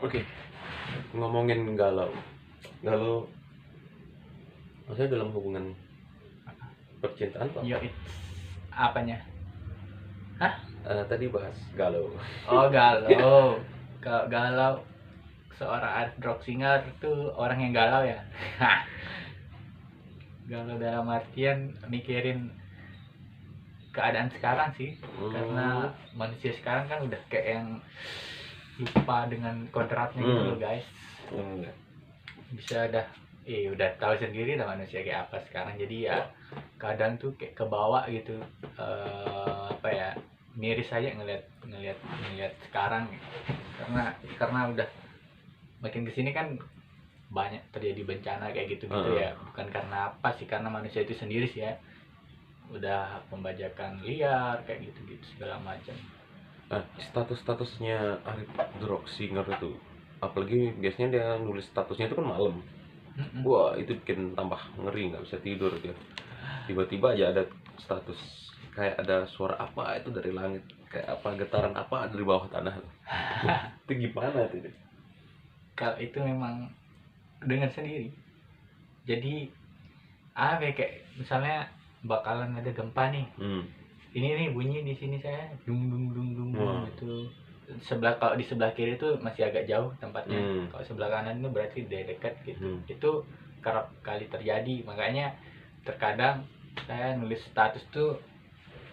Oke, ngomongin galau. Galau maksudnya dalam hubungan percintaan Pak? Yo, apanya? Hah? Tadi bahas galau. Oh, galau. Kalau galau, seorang rock singer tuh orang yang galau ya. Galau dalam artian mikirin keadaan sekarang sih. Karena manusia sekarang kan udah kayak yang lupa dengan kodratnya gitu loh, guys. Bisa udah tahu sendiri lah manusia kayak apa sekarang. Jadi ya kadang tuh kayak kebawa gitu, apa ya, miris aja ngelihat sekarang gitu. Karena udah makin kesini kan banyak terjadi bencana kayak gitu ya, bukan karena apa sih, karena manusia itu sendiri sih ya, udah pembajakan liar kayak gitu segala macam. Statusnya Arif The Rock Singer itu, apalagi biasanya dia nulis statusnya itu kan malam. Wah, itu bikin tambah ngeri, nggak bisa tidur dia. Tiba-tiba aja ada status kayak ada suara apa itu dari langit, kayak apa, getaran apa dari bawah tanah. Itu gimana itu? Kalau itu memang dengar sendiri. Jadi apa ya, kayak misalnya bakalan ada gempa nih. Ini nih bunyi di sini saya dung dung dung dung gitu. Kalau di sebelah kiri itu masih agak jauh tempatnya. Kalau sebelah kanan itu berarti dari dekat gitu. Itu kerap kali terjadi. Makanya terkadang saya nulis status tuh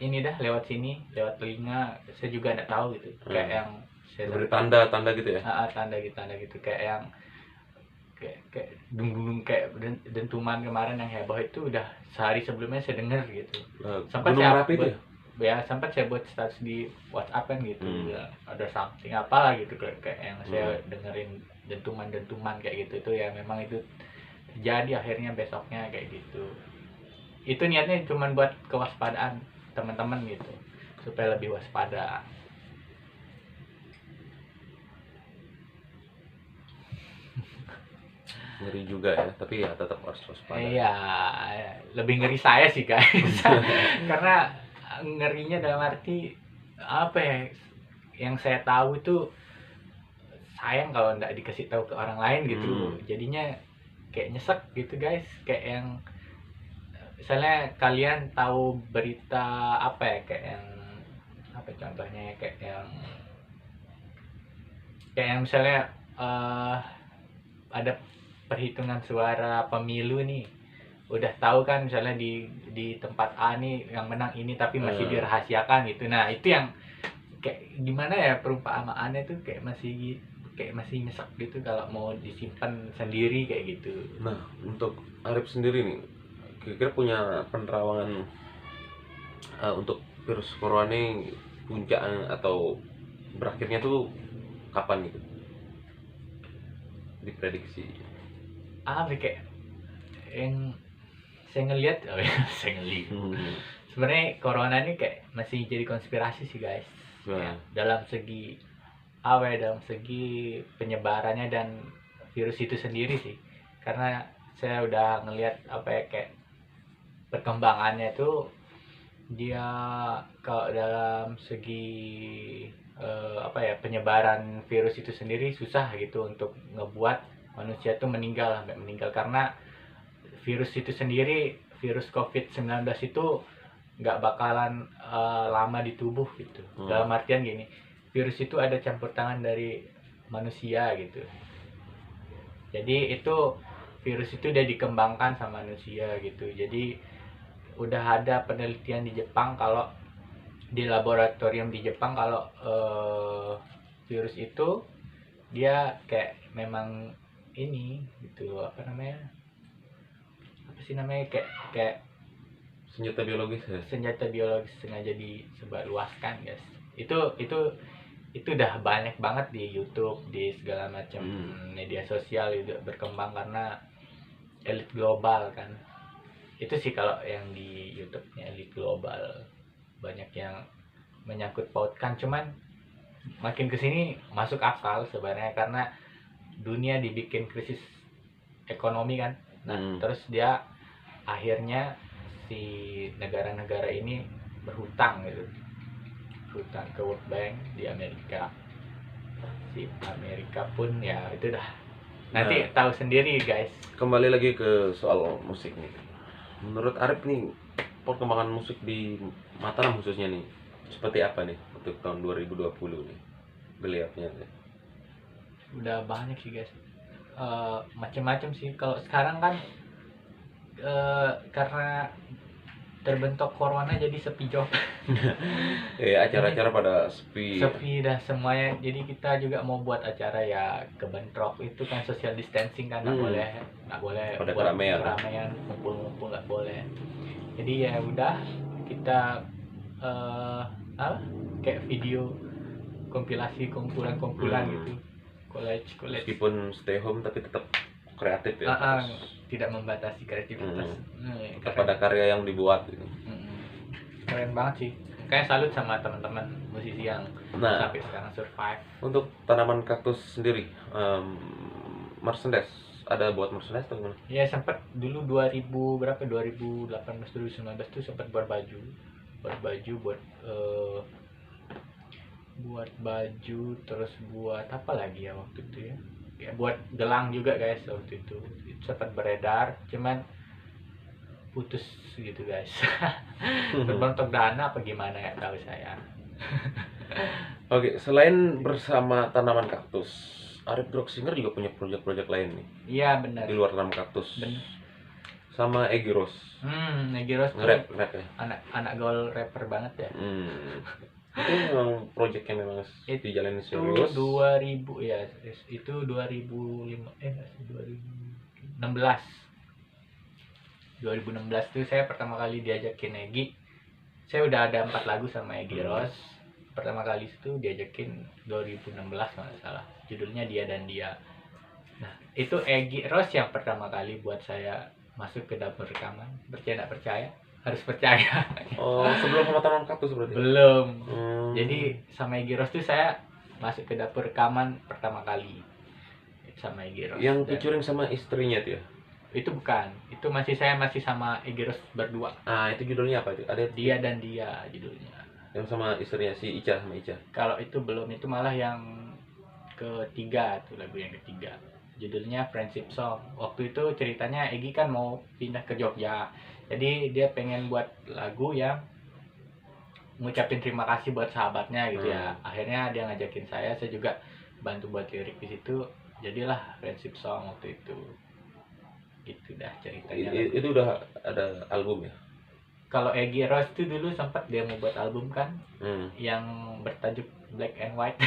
ini dah lewat sini, lewat telinga. Saya juga nggak tahu gitu. Kayak yang saya beri tanda-tanda gitu ya. tanda gitu kayak yang kayak dung dung kayak dentuman kemarin yang heboh itu udah sehari sebelumnya saya dengar gitu. Sempat saya buat, sempat saya buat status di WhatsApp kan gitu. Ya, ada something apalah gitu kayak yang saya dengerin dentuman kayak gitu. Itu ya memang itu terjadi akhirnya besoknya kayak gitu. Itu niatnya cuma buat kewaspadaan teman-teman gitu, supaya lebih waspada. Ngeri juga ya, tapi ya tetap harus waspada. Iya, lebih ngeri saya sih guys. Karena ngerinya dalam arti apa ya, yang saya tahu itu sayang kalau nggak dikasih tahu ke orang lain gitu. Jadinya kayak nyesek gitu guys, kayak yang misalnya kalian tahu berita apa ya, kayak yang apa contohnya, kayak yang misalnya ada perhitungan suara pemilu nih, udah tahu kan misalnya di tempat A nih yang menang ini tapi masih dirahasiakan gitu. Nah itu yang kayak gimana ya, perumpamaannya tuh kayak masih nyesek gitu kalau mau disimpan sendiri kayak gitu. Nah, untuk Arif sendiri nih, kira-kira punya penerawangan untuk virus corona ini puncak atau berakhirnya tuh kapan gitu diprediksi? Kayak yang saya ngelihat sebenarnya corona ini kayak masih jadi konspirasi sih guys. Ya, dalam segi penyebarannya dan virus itu sendiri sih, karena saya udah ngelihat kayak perkembangannya itu dia kalau dalam segi penyebaran virus itu sendiri susah gitu untuk ngebuat manusia tuh meninggal karena virus itu sendiri, virus COVID-19 itu nggak bakalan lama di tubuh gitu. Dalam artian gini, virus itu ada campur tangan dari manusia gitu. Jadi itu virus itu udah dikembangkan sama manusia gitu. Jadi udah ada penelitian di Jepang, kalau di laboratorium di Jepang, kalau virus itu dia kayak memang ini gitu, apa sih namanya, kayak senjata biologis ya? Senjata biologis sengaja disebarluaskan guys. Itu udah banyak banget di YouTube, di segala macam media sosial itu berkembang karena elit global kan. Itu sih kalau yang di YouTube-nya elit global banyak yang menyangkut pautkan, cuman makin kesini masuk akal sebenarnya karena dunia dibikin krisis ekonomi kan. Nah terus dia akhirnya si negara-negara ini berhutang gitu, berhutang ke World Bank di Amerika. si Amerika pun ya itu dah nanti tahu sendiri guys. Kembali lagi ke soal musik nih. Menurut Arif nih, perkembangan musik di Mataram khususnya nih seperti apa nih untuk tahun 2020 nih geliatnya nih? Udah banyak sih guys, macam-macam sih. Kalau sekarang kan karena terbentuk corona jadi sepi job. Acara-acara pada sepi. Sepi dah semuanya. Jadi kita juga mau buat acara ya kebentrok itu kan social distancing kan, nggak boleh Pada buat keramaian. kumpul-kumpul nggak boleh. Jadi ya udah kita kayak video kompilasi kumpulan gitu, college. Meskipun stay home tapi tetap kreatif ya. Tidak membatasi kreativitas. Tetap ada karya yang dibuat gitu. Keren banget sih. Kayak salut sama teman-teman musisi yang sampai sekarang survive. Untuk tanaman kaktus sendiri, merchandise ada buat merchandise atau gimana? Ya sempat dulu 2018 2019 tuh sempat buat baju buat baju, terus buat apa lagi ya waktu itu ya buat gelang juga guys. Waktu itu sempat beredar, cuman putus gitu guys. Berbentuk dana apa gimana ya tahu saya. Oke, selain bersama tanaman kaktus, Arif Droxinger juga punya proyek-proyek lain nih. Iya benar. Di luar tanaman kaktus. Benar. Sama Egy Rose. Egy Rose nge-rap ya. Anak gaul rapper banget ya. Itu memang proyek yang memang dijalani serius. Itu 2000 ya, itu 2016 tuh saya pertama kali diajakin Egy. Saya udah ada 4 lagu sama Egy Rose. Pertama kali itu diajakin 2016 kalau nggak salah. Judulnya Dia dan Dia. Nah, itu Egy Rose yang pertama kali buat saya masuk ke dapur rekaman. Percaya nggak percaya? Harus percaya. Oh, sebelum sama tanaman kaktus berarti? Belum. Jadi sama Egy Rose tuh saya masuk ke dapur rekaman pertama kali sama Egy Rose. Yang featuring sama istrinya tuh ya? Itu bukan. Itu saya masih sama Egy Rose berdua. Itu judulnya apa itu? Ada Dia dan Dia judulnya. Yang sama istrinya si Ica sama Ica. Kalau itu belum, itu malah yang ketiga tuh, lagu yang ketiga. Judulnya Friendship Song. Waktu itu ceritanya Egy kan mau pindah ke Jogja. Jadi dia pengen buat lagu yang ngucapin terima kasih buat sahabatnya gitu ya. Akhirnya dia ngajakin saya juga bantu buat lirik di situ. Jadilah Friendship Song waktu itu. Gitu dah ceritanya. Itu udah ada album ya? Kalau Egy Rose itu dulu sempat dia mau buat album kan, yang bertajuk Black and White.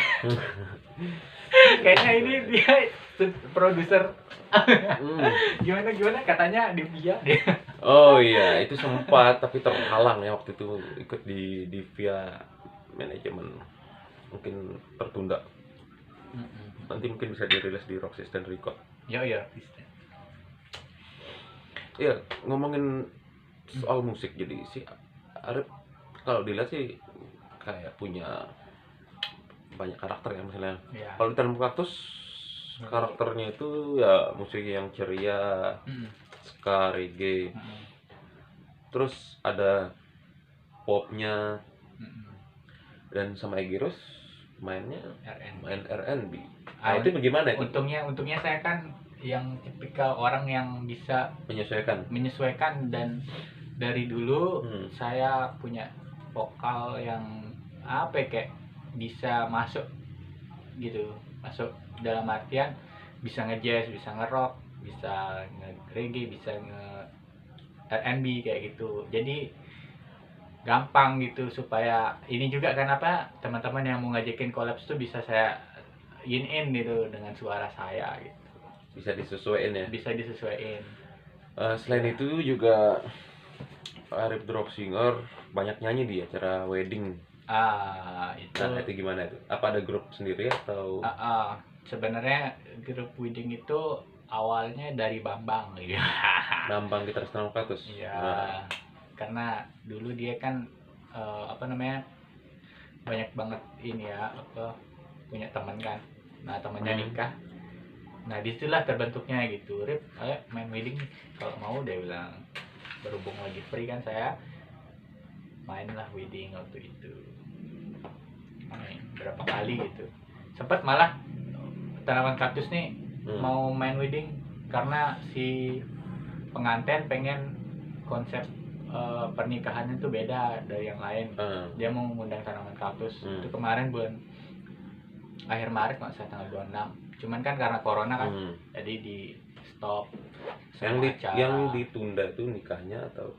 Kayaknya ini dia produser. Gimana katanya dia. Oh iya, itu sempat tapi terhalang ya waktu itu ikut di via manajemen, mungkin tertunda. Nanti mungkin bisa dirilis di Rock System Record. Iya. Iya, ngomongin soal musik, jadi si Arif kalau dilihat sih kayak punya banyak karakter ya misalnya. Kalau di Tanaman Kaktus karakternya itu ya musik yang ceria, ska, reggae, terus ada popnya, dan sama Egy Rose main R&B. Itu bagaimana itu? Untungnya saya kan yang tipikal orang yang bisa menyesuaikan dan dari dulu saya punya vokal yang kayak bisa masuk gitu, masuk dalam artian bisa nge-jazz, bisa nge-rock, bisa nge-reggae, bisa nge-R&B kayak gitu. Jadi gampang gitu supaya ini juga kan teman-teman yang mau ngajakin collabs tuh bisa saya in gitu dengan suara saya gitu. Bisa disesuaikan ya? Bisa disesuaikan. Selain itu juga Arif Droxinger banyak nyanyi di acara wedding. Itu gimana itu? Apa ada grup sendiri atau? Sebenarnya grup wedding itu awalnya dari Bambang gitu. Bambang gitaris Tanaman Kaktus. Iya. Karena dulu dia kan banyak banget ini ya, punya teman kan. Nah, temannya nikah. Nah, disitulah terbentuknya gitu. Rip, ayo main wedding kalau mau, dia bilang. Berhubung lagi free kan, saya mainlah wedding waktu itu. Main berapa kali gitu. Sempat malah tanaman kaktus nih mau main wedding karena si pengantin pengen konsep pernikahannya tuh beda dari yang lain. Dia mau mengundang tanaman kaktus. Itu kemarin bulan akhir Maret nggak usah tanggal 26. Cuman kan karena corona kan, jadi di stop. Yang ditunda itu nikahnya atau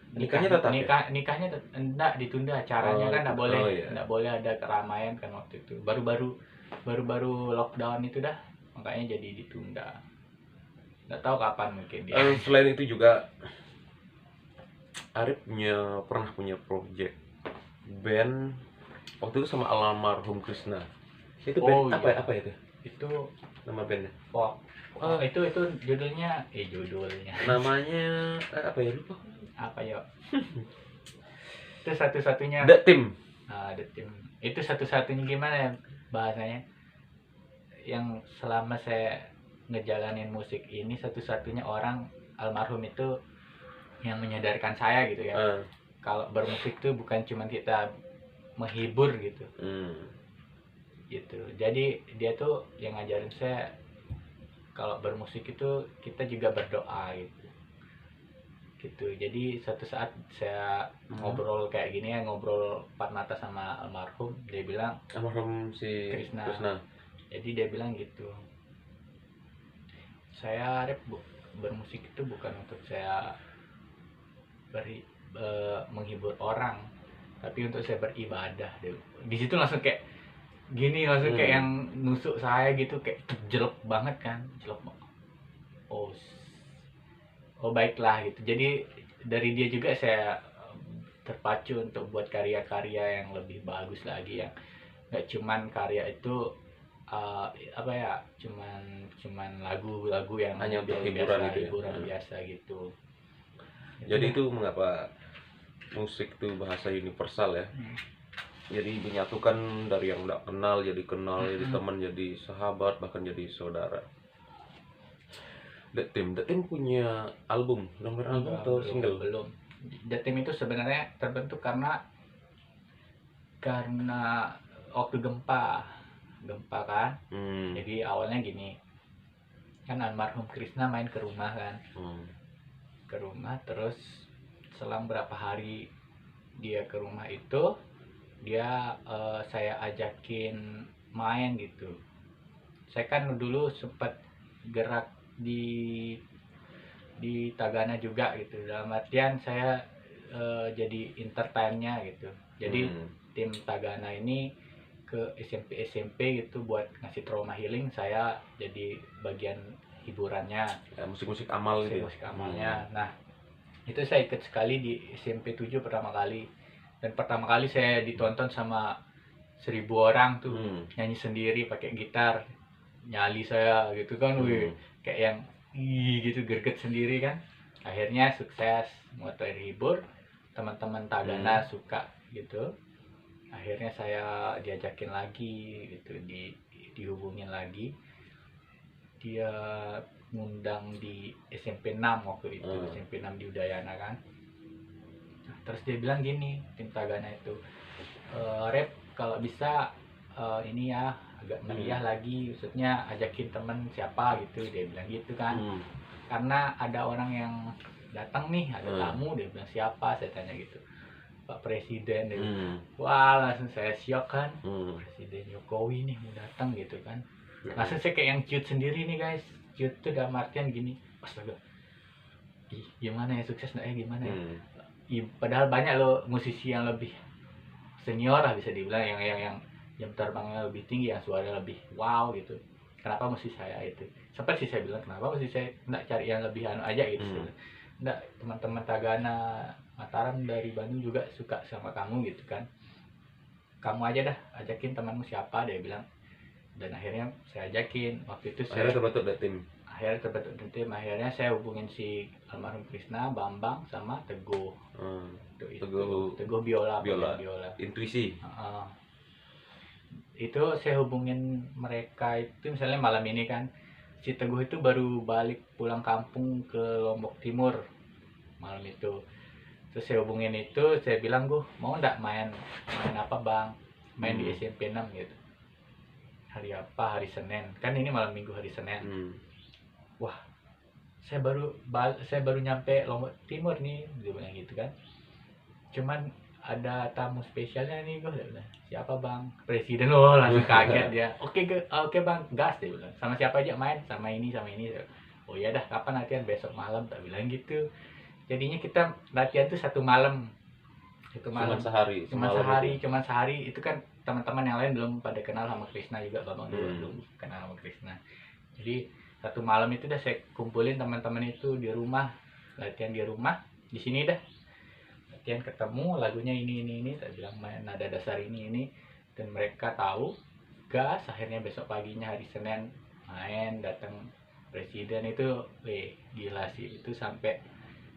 nikahnya tetap nikahnya enggak ditunda, acaranya kan enggak boleh. Enggak boleh ada keramaian kan waktu itu. Baru lockdown itu dah, makanya jadi ditunda. Nggak tahu kapan mungkin dia. Selain itu juga Arif pernah punya project band waktu itu sama almarhum Krisna. Itu band apa itu? Itu nama bandnya. Itu judulnya namanya apa ya, lupa. Apa ya? Itu satu-satunya The Team. The Team. Itu satu-satunya gimana ya bahasanya? Yang selama saya ngejalanin musik ini satu-satunya orang almarhum itu yang menyadarkan saya gitu ya. Kalau bermusik tuh bukan cuma kita menghibur gitu. Gitu. Jadi dia tuh yang ngajarin saya kalau bermusik itu kita juga berdoa gitu. Jadi satu saat saya ngobrol kayak gini ya, ngobrol empat mata sama almarhum, dia bilang almarhum si Krisna. Jadi dia bilang gitu, saya bermusik itu bukan untuk saya menghibur orang, tapi untuk saya beribadah. Di situ langsung kayak gini, langsung kayak yang nusuk saya gitu, kayak jelek banget kan, oh baiklah gitu. Jadi dari dia juga saya terpacu untuk buat karya-karya yang lebih bagus lagi, yang nggak cuman karya itu cuman lagu-lagu yang hanya untuk hiburan biasa gitu. Jadi itu mengapa musik itu bahasa universal ya. Jadi menyatukan dari yang tidak kenal jadi kenal, jadi teman, jadi sahabat, bahkan jadi saudara. The Team punya album, nomor album atau single? Belum. The Team itu sebenarnya terbentuk karena waktu gempa kan. Jadi awalnya gini, kan almarhum Krisna main ke rumah kan. Ke rumah, terus selang berapa hari dia ke rumah itu, dia saya ajakin main gitu. Saya kan dulu sempat gerak di Tagana juga gitu, dalam artian saya jadi entertainnya gitu. Jadi tim Tagana ini ke SMP gitu buat ngasih trauma healing, saya jadi bagian hiburannya ya, musik amal gitu. Musik amalnya. Nah, itu saya ikut sekali di SMP 7 pertama kali, dan pertama kali saya ditonton sama 1000 orang tuh, nyanyi sendiri pakai gitar, nyali saya gitu kan. Kayak yang gitu, greget sendiri kan. Akhirnya sukses, mau terhibur, teman-teman Tagana suka gitu. Akhirnya saya diajakin lagi gitu, dihubungin lagi. Dia ngundang di SMP 6 waktu itu, SMP 6 di Udayana kan. Nah, terus dia bilang gini, tim Tagana itu, Rep kalau bisa ini ya agak meriah lagi, maksudnya ajakin temen siapa gitu, dia bilang gitu kan. Karena ada orang yang datang nih, ada tamu, dia bilang siapa, saya tanya gitu, Pak Presiden. Dia bilang, wah langsung saya syok kan, Presiden Jokowi nih mau datang gitu kan. Langsung saya kayak yang ciut sendiri nih guys. Ciut tuh dalam artian gini, astaga, gimana ya, sukses nggak ya, gimana ya. Padahal banyak loh musisi yang lebih senior lah bisa dibilang, yang jam terbangnya lebih tinggi, yang suara lebih wow gitu. Kenapa mesti saya itu? Sempat sih saya bilang, kenapa mesti saya nggak cari yang lebih anu aja gitu. Nggak, teman-teman Tagana Mataram dari Bandung juga suka sama kamu gitu kan. Kamu aja dah, ajakin temanmu siapa, dia bilang. Dan akhirnya saya ajakin. Waktu itu akhirnya terbentuk The Team. Akhirnya saya hubungin si almarhum Krisna, Bambang, sama Teguh. Teguh biola. Intuisi. Itu saya hubungin mereka itu, misalnya malam ini kan, si Teguh itu baru balik pulang kampung ke Lombok Timur malam itu. Terus saya hubungin itu, saya bilang, gue mau ndak main apa bang, main di SMP 6 gitu. hari apa, hari Senin kan, ini malam minggu hari Senin. Wah, saya baru nyampe Lombok Timur nih, dia bilang gitu kan. Cuman ada tamu spesialnya nih, gue bilang, siapa bang? Presiden. Oh, langsung kaget dia. Oke bang, gas, dia bilang. Sama siapa aja main? Sama ini. Oh iya dah, kapan latihan? Besok malam, tak bilang gitu. Jadinya kita latihan tuh satu malam. Cuma sehari. Cuma sehari. Itu kan teman-teman yang lain belum pada kenal sama Krishna juga, Bambang juga belum kenal sama Krishna. Jadi satu malam itu udah saya kumpulin teman-teman itu di rumah, latihan di rumah, di sini dah. Latihan ketemu lagunya ini, tak bilang main nada dasar ini, dan mereka tahu, gas. Akhirnya besok paginya hari Senin main, datang presiden itu, gila sih, itu sampai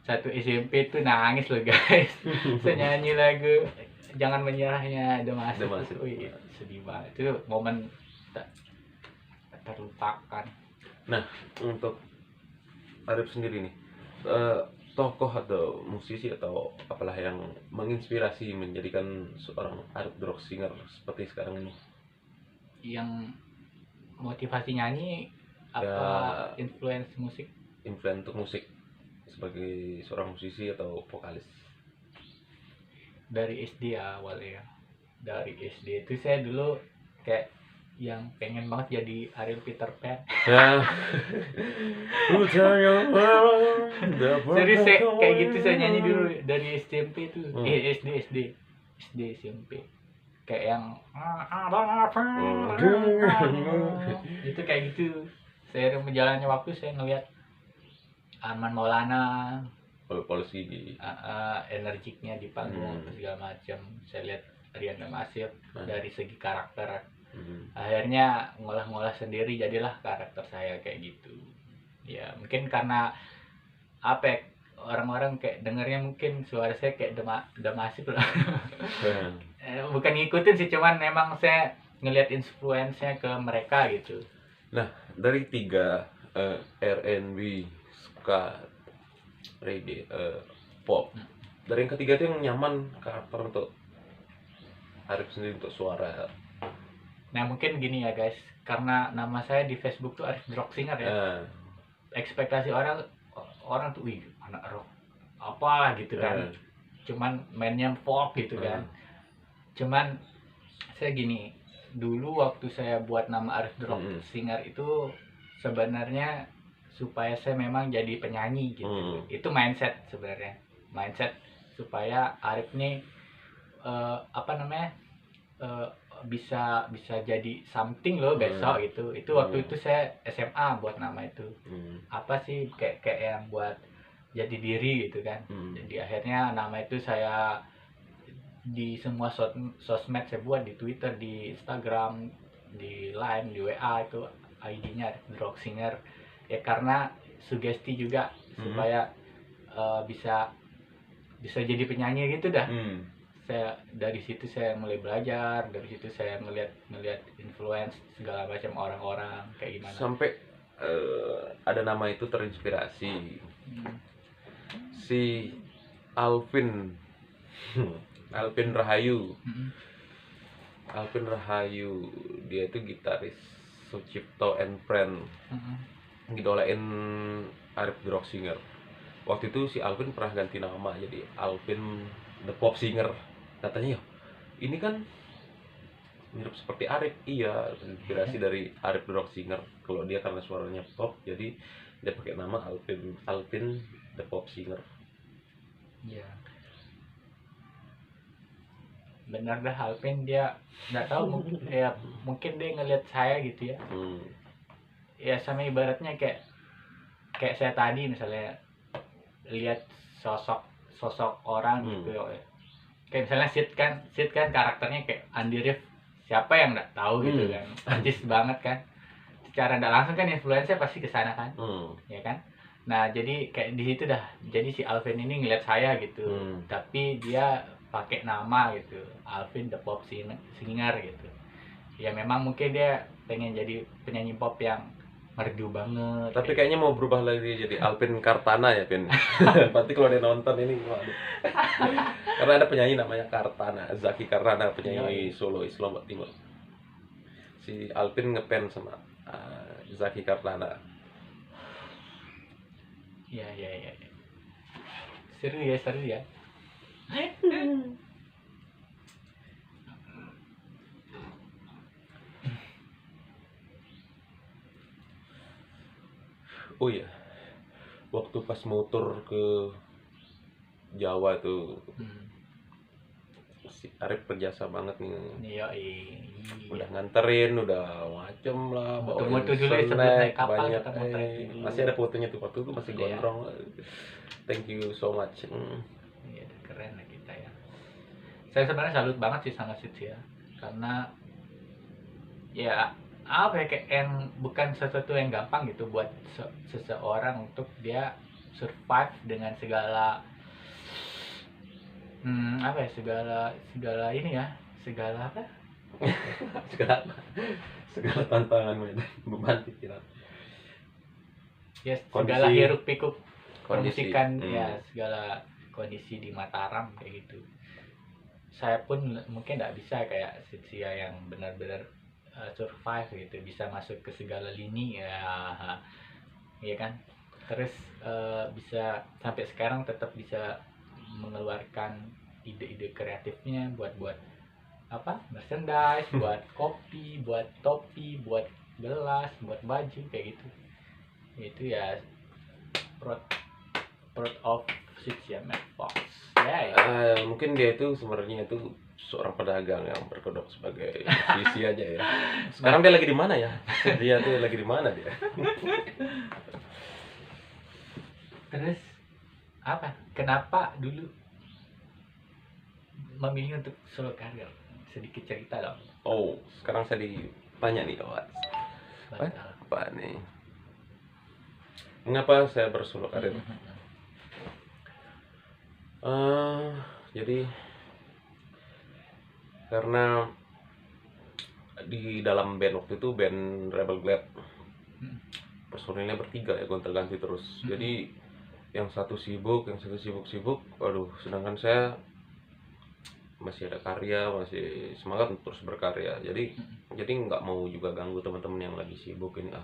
satu SMP itu nangis loh guys. Saya nyanyi lagu Jangan Menyerahnya The Massive. Wih, sedih banget, itu momen tak terlupakan. Nah, untuk Arif sendiri nih, tokoh atau musisi atau apalah yang menginspirasi menjadikan seorang Arif The Rock Singer seperti sekarang ini? Yang motivasi nyanyi apa Ya, influence musik? Influence untuk musik sebagai seorang musisi atau vokalis. Dari SD awalnya. Dari SD itu saya dulu kayak yang pengen banget jadi Ariel Peter Pan. Ya. Serius, saya kayak gitu saya nyanyi dulu dari SMP tuh. SD SMP. Kayak yang itu kayak gitu. Seiring berjalannya waktu saya ngeliat Arman Maulana, polisi energiknya di panggung segala macam. Saya lihat Rian Masif dari segi karakter. Akhirnya ngolah sendiri, jadilah karakter saya kayak gitu. Ya mungkin karena apa ya, orang-orang kayak dengarnya mungkin suara saya kayak Masif lah. Bukan ngikutin sih, cuman memang saya ngelihat influence-nya ke mereka gitu. Nah, dari 3 R&B, ska, reggae, pop, dari yang ketiga itu yang nyaman karakter untuk Arif sendiri untuk suara. Nah mungkin gini ya guys, karena nama saya di Facebook tuh Arif The Rock Singer ya. Ekspektasi orang tuh, wih anak rock apa gitu kan. Cuman mainnya folk gitu kan. Cuman saya gini, dulu waktu saya buat nama Arif The Rock Singer itu sebenarnya supaya saya memang jadi penyanyi gitu. Itu mindset sebenarnya. Mindset supaya Arif nih bisa jadi something loh besok gitu. Itu waktu itu saya SMA buat nama itu. Apa sih kayak yang buat jadi diri gitu kan. Jadi akhirnya nama itu saya di semua sosmed saya buat, di Twitter, di Instagram, di Line, di WA, itu ID-nya The Rock Singer. Ya karena sugesti juga supaya bisa jadi penyanyi gitu dah. Saya dari situ saya mulai belajar, dari situ saya ngelihat influence segala macam orang-orang kayak gimana. Sampai ada nama itu terinspirasi. Si Alvin Rahayu. Alvin Rahayu, dia itu gitaris Sucipto and Friend. Ngidolain Arif The Rock Singer. Waktu itu si Alvin pernah ganti nama jadi Alvin The Pop Singer. Katanya, ini kan mirip seperti Arif. Iya, inspirasi dari Arif The Rock Singer. Kalau dia karena suaranya pop, jadi dia pakai nama Alvin The Pop Singer. Iya. Benar dah, Alvin dia nggak tahu mungkin dia ngelihat saya gitu ya. Ya sama ibaratnya kayak saya tadi misalnya lihat sosok orang gitu. Kayak misalnya Sid kan karakternya kayak Andy Rif, siapa yang nggak tahu gitu kan, artis banget kan, secara nggak langsung kan influence pasti ke sana kan. Ya kan. Nah jadi kayak di situ dah, jadi si Alvin ini ngeliat saya gitu. Tapi dia pakai nama gitu, Alvin The Pop Singer gitu. Ya memang mungkin dia pengen jadi penyanyi pop yang merdu banget. Tapi kayaknya mau berubah lagi jadi Alvin Kartana ya, Pin. Berarti kalau dia nonton ini, waduh. Karena ada penyanyi namanya Kartana, Zaki Kartana, penyanyi Solo Lombok Timur. si Alvin ngepen sama Zaki Karlana. Iya. Seru ya. Oh iya, waktu pas motor ke Jawa tuh si Arif berjasa banget nih. Iya. Udah nganterin, udah macem lah, bawain Moto-moto dulu ya, sebelum naik snack kapal banyak. kita mau trekking dulu. Masih ada fotonya tuh, waktu itu masih Iya. gondrong. Thank you so much. Iya, keren lah kita ya. Saya sebenarnya salut banget sih sama Sits ya, karena ya apa ya, kayak yang bukan sesuatu yang gampang gitu buat seseorang untuk dia survive dengan segala apa ya, segala ini ya, segala apa, segala tantangan beban pikiran. ya Kondisi- segala hiruk pikuk kondisi. permusikan ya, segala kondisi di Mataram kayak gitu. Saya pun mungkin nggak bisa kayak Sitsia yang benar-benar survive gitu, bisa masuk ke segala lini ya kan, terus bisa sampai sekarang tetap bisa mengeluarkan ide-ide kreatifnya buat apa, merchandise, buat kopi, buat topi, buat gelas, buat baju kayak gitu. Itu ya proud of Sitsia Fox ya. Mungkin dia itu sebenarnya itu seorang pedagang yang berkedok sebagai musisi aja ya. Sekarang dia lagi di mana ya? Dia tuh lagi di mana dia? Terus apa? Kenapa dulu memilih untuk solo karir? Sedikit cerita dong. Oh, sekarang saya ditanya nih kawan. Batal. Apa nih? Mengapa saya bersolo karir? Jadi karena di dalam band waktu itu, band Rebel Glad, personilnya bertiga ya, gonta-ganti terus. Jadi yang satu sibuk, yang satu sibuk. Waduh, sedangkan saya masih ada karya, masih semangat untuk terus berkarya. Jadi nggak mau juga ganggu teman-teman yang lagi sibuk ini.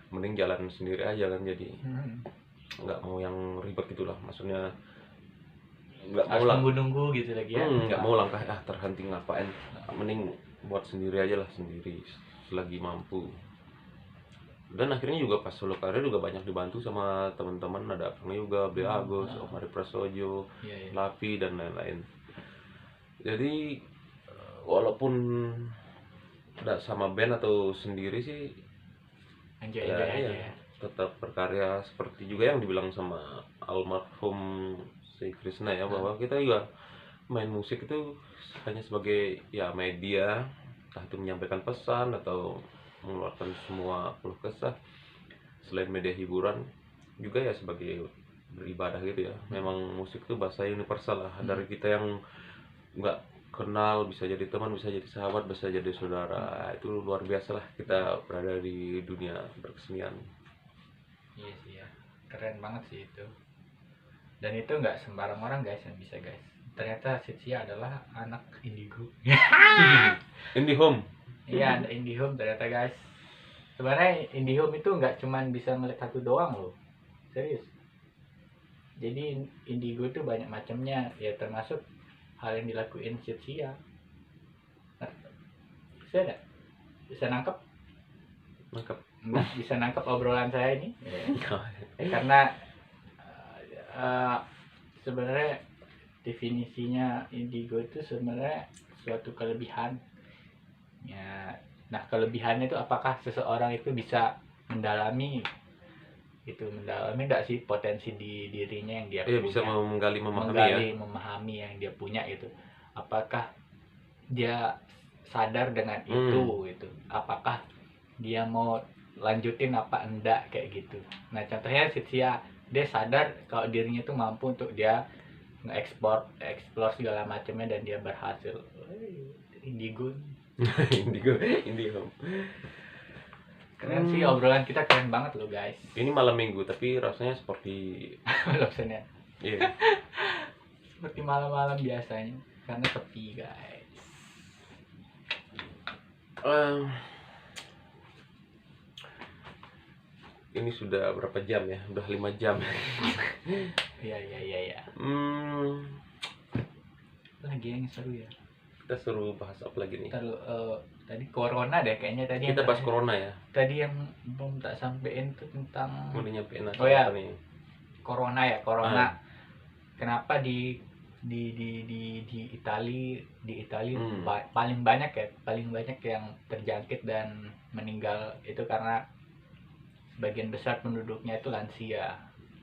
Mending jalan sendiri aja kan. Jadi nggak mau yang ribet gitulah, maksudnya nggak mau Harus nunggu gitu lagi ya. nggak mau langkah terhenti ngapain, mending buat sendiri aja lah, sendiri selagi mampu. Dan akhirnya juga pas solo karir juga banyak dibantu sama teman-teman, ada Kang juga, Bli Agus, Om Hari Prasojo, Lapi dan lain-lain. Jadi walaupun nggak sama band atau sendiri sih, Enjoy aja ya. tetap berkarya seperti juga yang dibilang sama almarhum si Krisna ya, bahwa kita juga main musik itu hanya sebagai ya media, entah itu menyampaikan pesan atau mengeluarkan semua keluh kesah. Selain media hiburan juga ya sebagai beribadah gitu ya. Memang musik itu bahasa universal lah, dari kita yang nggak kenal bisa jadi teman, bisa jadi sahabat, bisa jadi saudara. Itu luar biasa lah kita berada di dunia berkesenian. Iya sih ya, keren banget sih itu. Dan itu nggak sembarang orang guys yang bisa guys. Ternyata Sitsia adalah anak Indigo. IndiHome. Iya, ada IndiHome ternyata guys. Sebenarnya IndiHome itu nggak cuman bisa melihat satu doang loh, serius. Jadi Indigo itu banyak macamnya ya, termasuk hal yang dilakuin Sitsia. Bisa nangkep? Nggak bisa nangkep obrolan saya ini. Karena sebenarnya definisinya Indigo itu sebenarnya suatu kelebihan ya. Nah, kelebihannya itu apakah seseorang itu bisa mendalami enggak sih potensi di dirinya yang dia punya, bisa menggali, memahami yang dia punya itu. Apakah dia sadar dengan itu gitu, apakah dia mau lanjutin apa enggak kayak gitu. Nah, contohnya Sitsia, dia sadar kalau dirinya tuh mampu untuk dia explore segala macamnya dan dia berhasil. Indigo. IndiHome. Keren sih, obrolan kita keren banget loh guys. Ini malam minggu tapi rasanya seperti Malam Senin. Iya. Seperti malam-malam biasanya karena sepi guys. ini sudah berapa jam ya? Udah 5 jam. Iya. Hmm, Lagi yang seru ya. kita suruh bahas apa lagi nih? Taruh tadi corona deh kayaknya tadi yang Kita bahas terakhir. corona ya. Tadi yang belum tak sampein tuh tentang Mau nyampein apa Oh ya. nih? corona ya, corona. Kenapa di Itali paling banyak yang terjangkit dan meninggal itu karena sebagian besar penduduknya itu lansia.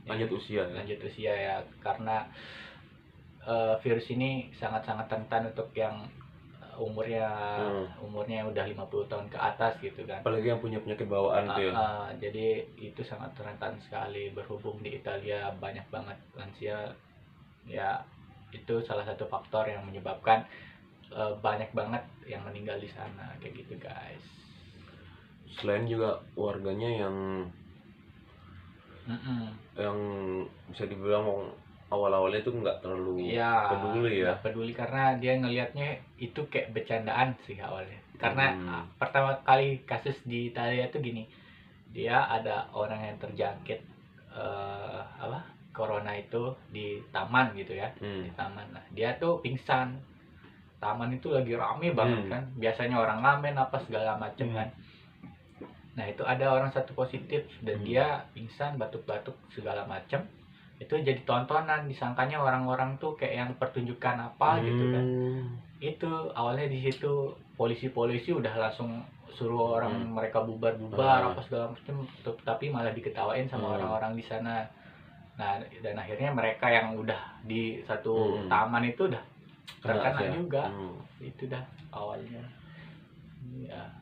Lanjut usia ya. Lanjut usia ya, karena virus ini sangat-sangat rentan untuk yang umurnya udah 50 tahun ke atas gitu kan. Apalagi yang punya penyakit bawaan tuh ya. Jadi itu sangat rentan sekali, berhubung di Italia banyak banget lansia ya, itu salah satu faktor yang menyebabkan banyak banget yang meninggal di sana kayak gitu guys. Selain juga warganya yang bisa dibilang awal-awalnya itu nggak terlalu peduli ya. Nggak peduli karena dia ngelihatnya itu kayak bercandaan sih awalnya. Karena pertama kali kasus di Italia tuh gini, dia ada orang yang terjangkit corona itu di taman gitu ya. Di taman. Nah, dia tuh pingsan. Taman itu lagi rame banget kan. Biasanya orang ngamen apa segala macem kan. Nah, itu ada orang satu positif dan dia pingsan, batuk-batuk segala macem. Itu jadi tontonan, disangkanya orang-orang tuh kayak yang pertunjukan apa gitu kan. Itu awalnya di situ polisi udah langsung suruh orang mereka bubar apa segala macam, tapi malah diketawain sama orang-orang di sana. Nah, dan akhirnya mereka yang udah di satu taman itu udah terkena juga. Itu dah awalnya. Ya.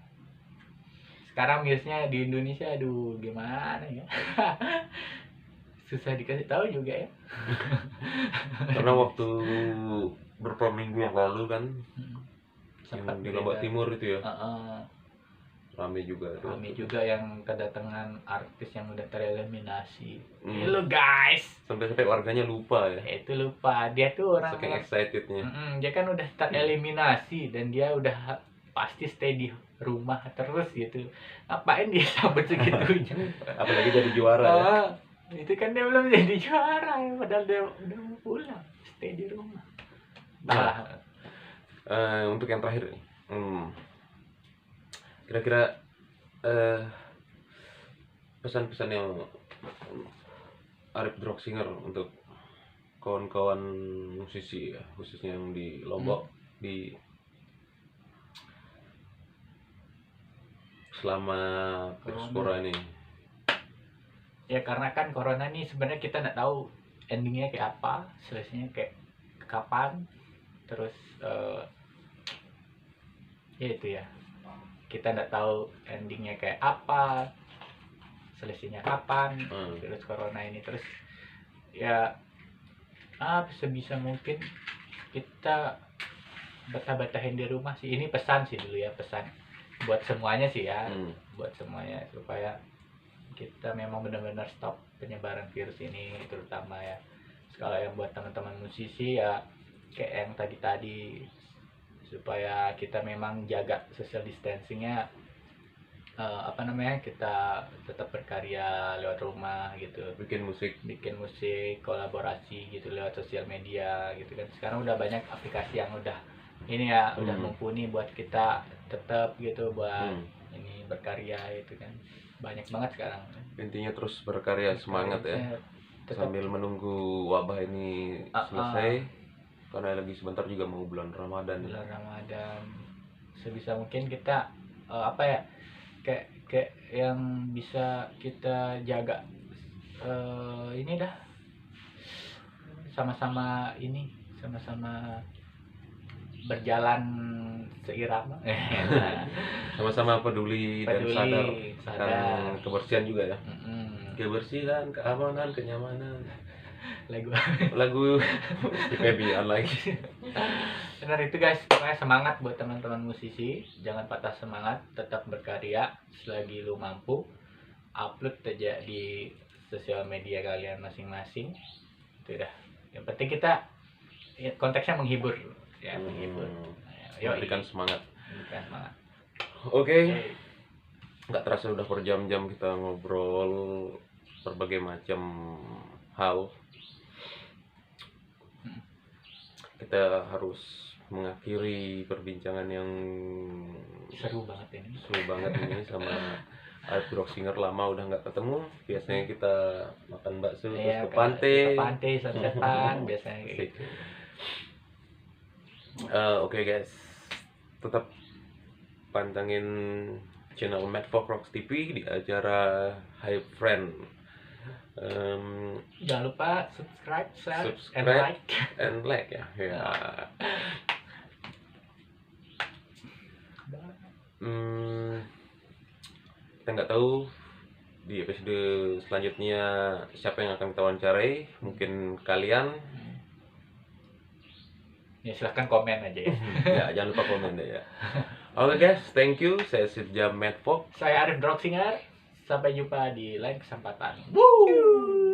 Sekarang biasanya di Indonesia aduh gimana ya. Susah dikasih tahu juga ya. Karena waktu beberapa minggu yang lalu kan sempat di Lombok Timur itu ya. Rame juga yang kedatangan artis yang udah tereliminasi. Lu guys, sampai warganya lupa ya. Itu lupa, dia tuh orang saking excitednya. Dia kan udah tereliminasi dan dia udah pasti stay di rumah terus gitu. Ngapain dia sampai segitunya? Apalagi jadi juara ya. Itu kan dia belum jadi juara ya, padahal dia udah mau pulang, stay di rumah. Untuk yang terakhir nih, kira-kira pesan-pesan yang Arif Droxinger untuk kawan-kawan musisi ya, khususnya yang di Lombok di selama Corona ini. Ya karena kan corona ini sebenarnya kita nggak tahu endingnya kayak apa, selesainya kayak kapan, terus ya itu ya, kita nggak tahu endingnya kayak apa, selesainya kapan virus corona ini. Terus ya sebisa mungkin kita betah-betahin di rumah sih. Ini pesan sih dulu ya, pesan buat semuanya sih ya, buat semuanya supaya kita memang benar-benar stop penyebaran virus ini, terutama ya kalau yang buat teman-teman musisi ya kayak yang tadi supaya kita memang jaga social distancingnya, kita tetap berkarya lewat rumah gitu, bikin musik kolaborasi gitu lewat sosial media gitu kan. Sekarang udah banyak aplikasi yang udah ini ya, udah mumpuni buat kita tetap gitu buat ini berkarya gitu kan. Banyak banget sekarang. Intinya terus berkarya, semangat ya. Sambil menunggu wabah ini selesai. Karena lagi sebentar juga mau bulan Ramadan. Sebisa mungkin kita kayak yang bisa kita jaga ini dah. Sama-sama berjalan seirama. Sama-sama peduli dan sadar akan kebersihan juga ya. Kebersihan, keamanan, kenyamanan. Lagu IPB-an lagi. Benar itu guys, pokoknya semangat buat teman-teman musisi, jangan patah semangat, tetap berkarya selagi lu mampu. Upload aja di sosial media kalian masing-masing. Itu dah. Yang penting kita konteksnya menghibur ya, menghibur. Berikan semangat. Berikan semangat. Oke. nggak terasa udah berjam-jam kita ngobrol berbagai macam hal. Kita harus mengakhiri perbincangan yang Seru banget ini. seru banget ini sama Alp Rock Singer. Lama udah nggak ketemu. Biasanya kita makan bakso terus Iya, ke pantai. ke pantai sunsetan biasanya kayak Asik. gitu. Oke guys, tetap pantengin channel Mad Folk Rocks TV di acara Hype Friend. Jangan lupa subscribe, share, and Subscribe. like. And like ya. Kita nggak tahu di episode selanjutnya siapa yang akan kita wawancarai. Mungkin kalian. Ya silahkan komen aja ya. Ya, jangan lupa komen deh ya. Oke guys, thank you. Saya Sirja Mad Folk. Saya Arif Droxinger. Sampai jumpa di lain kesempatan. Woo!